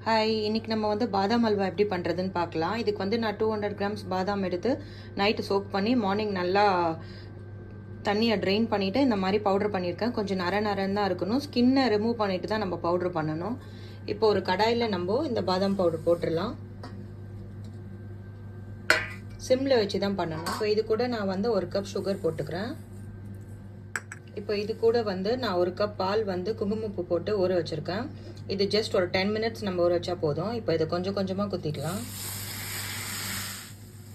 Hi, இன்னைக்கு நம்ம வந்து பாதாம் அல்வா எப்படி பண்ணுறதுன்னு பார்க்கலாம். இதுக்கு வந்து நான் 200 கிராம்ஸ் பாதாம் எடுத்து நைட்டு சோக் பண்ணி மார்னிங் நல்லா தண்ணியை ட்ரெயின் பண்ணிவிட்டு இந்த மாதிரி பவுடர் பண்ணியிருக்கேன். கொஞ்சம் நரன்னு தான் இருக்கணும். ஸ்கின்னை ரிமூவ் பண்ணிட்டு தான் நம்ம பவுடர் பண்ணணும். இப்போ ஒரு கடாயில் நம்ம இந்த பாதாம் பவுடர் போட்டுடலாம். சிம்மில் வச்சு தான் பண்ணணும். இப்போ இது கூட நான் வந்து 1 கப் சுகர் போட்டுக்கிறேன். இப்போ இது கூட வந்து நான் 1 கப் பால் வந்து குங்குமப்பூ போட்டு ஊற வச்சுருக்கேன். இது ஜஸ்ட் ஒரு 10 மினிட்ஸ் நம்ம ஊற வச்சா போதும். இப்போ இதை கொஞ்சம் கொஞ்சமாக குத்திக்கலாம்.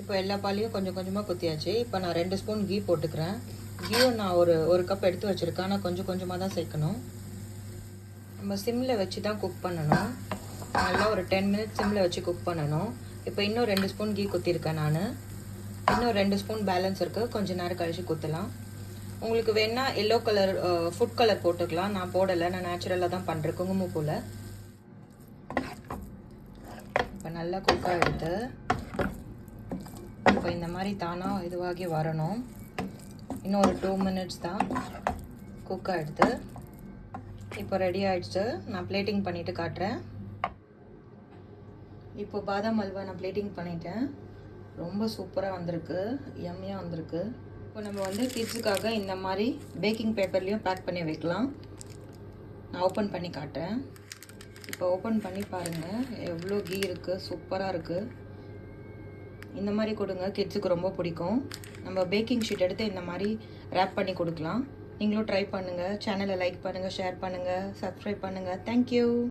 இப்போ எல்லா பாலையும் கொஞ்சம் கொஞ்சமாக குத்தியாச்சு. இப்போ நான் 2 ஸ்பூன் கீ போட்டுக்கிறேன். கீயும் நான் ஒரு கப் எடுத்து வச்சுருக்கேன். ஆனால் கொஞ்சம் கொஞ்சமாக தான் சேர்க்கணும். நம்ம சிம்மில் வச்சு தான் குக் பண்ணணும். நல்லா ஒரு 10 மினிட்ஸ் சிம்மில் வச்சு குக் பண்ணணும். இப்போ இன்னும் 2 ஸ்பூன் கீ குத்திருக்கேன் நான். இன்னும் 2 ஸ்பூன் பேலன்ஸ் இருக்குது. கொஞ்சம் நேரம் கழிச்சு குத்தலாம். உங்களுக்கு வேணா எல்லோ கலர் ஃபுட் கலர் போட்டுக்கலாம். நான் போடலை, நான் நேச்சுரலாக தான் பண்ணுறேன் குங்குமப்பூவில். இப்போ நல்லா குக்காக எடுத்து இப்போ இந்த மாதிரி தானாக இதுவாகி வரணும். இன்னும் ஒரு 2 மினிட்ஸ் தான் குக்காக எடுத்து இப்போ ரெடி ஆகிடுச்சு. நான் பிளேட்டிங் பண்ணிவிட்டு காட்டுறேன். இப்போ பாதாம் அல்வா நான் பிளேட்டிங் பண்ணிட்டேன். ரொம்ப சூப்பராக வந்திருக்கு, யம்மியாக வந்திருக்கு. இப்போ நம்ம வந்து கிட்ஸுக்காக இந்த மாதிரி பேக்கிங் பேப்பர்லேயும் பேக் பண்ணி வைக்கலாம். நான் ஓப்பன் பண்ணி காட்டுறேன். இப்போ ஓப்பன் பண்ணி பாருங்கள், எவ்வளோ கீ இருக்குது, சூப்பராக இருக்குது. இந்த மாதிரி கொடுங்க, கிட்ஸுக்கு ரொம்ப பிடிக்கும். நம்ம பேக்கிங் ஷீட் எடுத்து இந்த மாதிரி ரேப் பண்ணி கொடுக்கலாம். நீங்களும் ட்ரை பண்ணுங்கள். சேனலை லைக் பண்ணுங்கள், ஷேர் பண்ணுங்கள், சப்ஸ்கிரைப் பண்ணுங்கள். தேங்க்யூ.